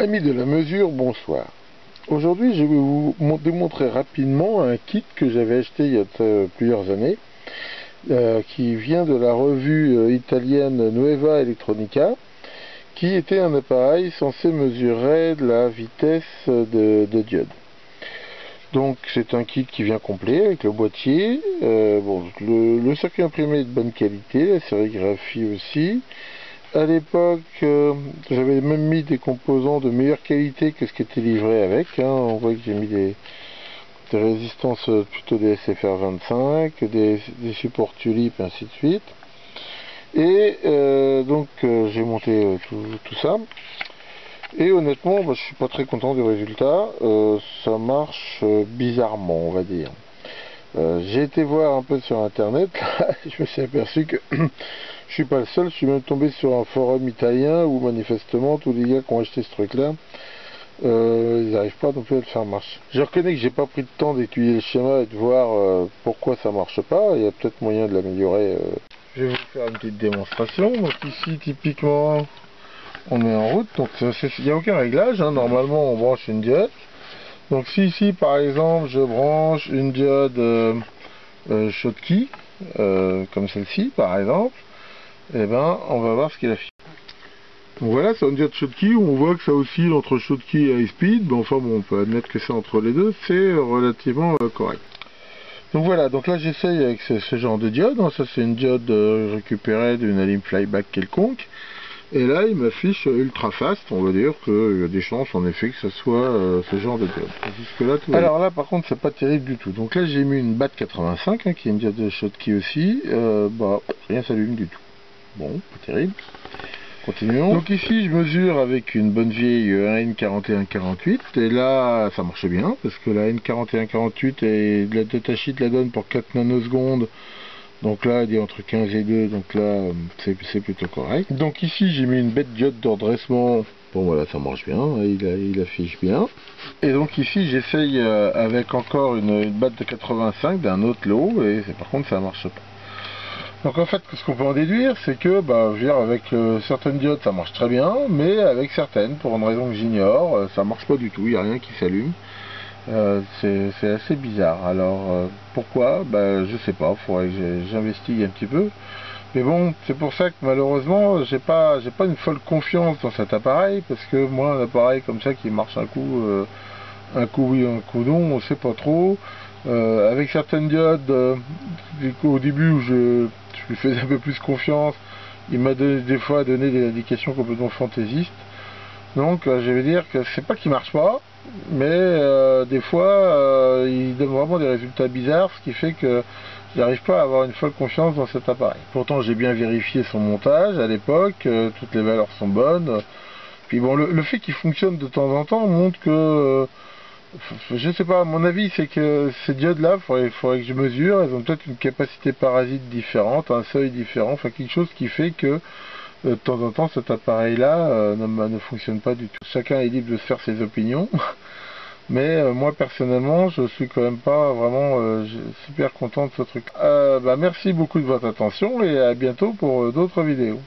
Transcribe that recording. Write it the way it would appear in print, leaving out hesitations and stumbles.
Amis de la mesure, bonsoir. Aujourd'hui, je vais vous démontrer rapidement un kit que j'avais acheté il y a plusieurs années, qui vient de la revue italienne Nuova Elettronica, qui était un appareil censé mesurer la vitesse de diode. Donc c'est un kit qui vient complet avec le boîtier, le circuit imprimé est de bonne qualité, la sérigraphie aussi. À l'époque, j'avais même mis des composants de meilleure qualité que ce qui était livré avec. On voit que j'ai mis des résistances plutôt des SFR 25, des supports tulip, et ainsi de suite. Et j'ai monté tout ça. Et honnêtement, je suis pas très content du résultat. Ça marche bizarrement, on va dire. J'ai été voir un peu sur internet, là, je me suis aperçu que je suis pas le seul, je suis même tombé sur un forum italien où manifestement tous les gars qui ont acheté ce truc là, ils n'arrivent pas non plus à le faire marcher. Je reconnais que j'ai pas pris le temps d'étudier le schéma et de voir pourquoi ça marche pas, il y a peut-être moyen de l'améliorer. Je vais vous faire une petite démonstration. Donc ici typiquement on met en route, donc il n'y a aucun réglage, normalement on branche une diode. Donc si ici par exemple je branche une diode Schottky, comme celle-ci par exemple, et ben on va voir ce qu'il affiche. Donc voilà, c'est une diode Schottky où on voit que ça oscille entre Schottky et high speed, on peut admettre que c'est entre les deux, c'est relativement correct. Donc voilà, donc là j'essaye avec ce genre de diode, ça c'est une diode récupérée d'une alim flyback quelconque. Et là, il m'affiche ultra fast, on va dire qu'il y a des chances en effet que ce soit ce genre de diode. Jusque là, tout alors là, par contre, c'est pas terrible du tout. Donc là, j'ai mis une BAT 85, qui est une diode de Schottky aussi. Rien s'allume du tout. Bon, pas terrible. Continuons. Donc ici, je mesure avec une bonne vieille AN4148. Et là, ça marche bien, parce que la AN4148 et la datasheet la donne pour 4 nanosecondes. Donc là, il est entre 15 et 2, donc là, c'est plutôt correct. Donc ici, j'ai mis une bête diode de redressement. Bon voilà, ça marche bien, il affiche bien. Et donc ici, j'essaye avec encore une batte de 85 d'un autre lot, et par contre, ça marche pas. Donc en fait, ce qu'on peut en déduire, c'est que, avec certaines diodes, ça marche très bien, mais avec certaines, pour une raison que j'ignore, ça marche pas du tout, il n'y a rien qui s'allume. C'est assez bizarre. Alors pourquoi? Je sais pas, faudrait que j'investigue un petit peu. Mais bon, c'est pour ça que malheureusement j'ai pas une folle confiance dans cet appareil, parce que moi un appareil comme ça qui marche un coup oui, un coup non, on sait pas trop. Avec certaines diodes, au début où je lui faisais un peu plus confiance, il m'a des fois donné des indications complètement fantaisistes. Donc je vais dire que c'est pas qu'il marche pas, mais des fois il donne vraiment des résultats bizarres, ce qui fait que j'arrive pas à avoir une folle confiance dans cet appareil. Pourtant j'ai bien vérifié son montage à l'époque, toutes les valeurs sont bonnes. Puis bon, le fait qu'il fonctionne de temps en temps montre que, je sais pas, mon avis c'est que ces diodes là, faudrait que je mesure, elles ont peut-être une capacité parasite différente, un seuil différent, enfin quelque chose qui fait que de temps en temps cet appareil là ne fonctionne pas du tout. Chacun est libre de se faire ses opinions, mais moi personnellement je suis quand même pas vraiment super content de ce truc. Merci beaucoup de votre attention et à bientôt pour d'autres vidéos.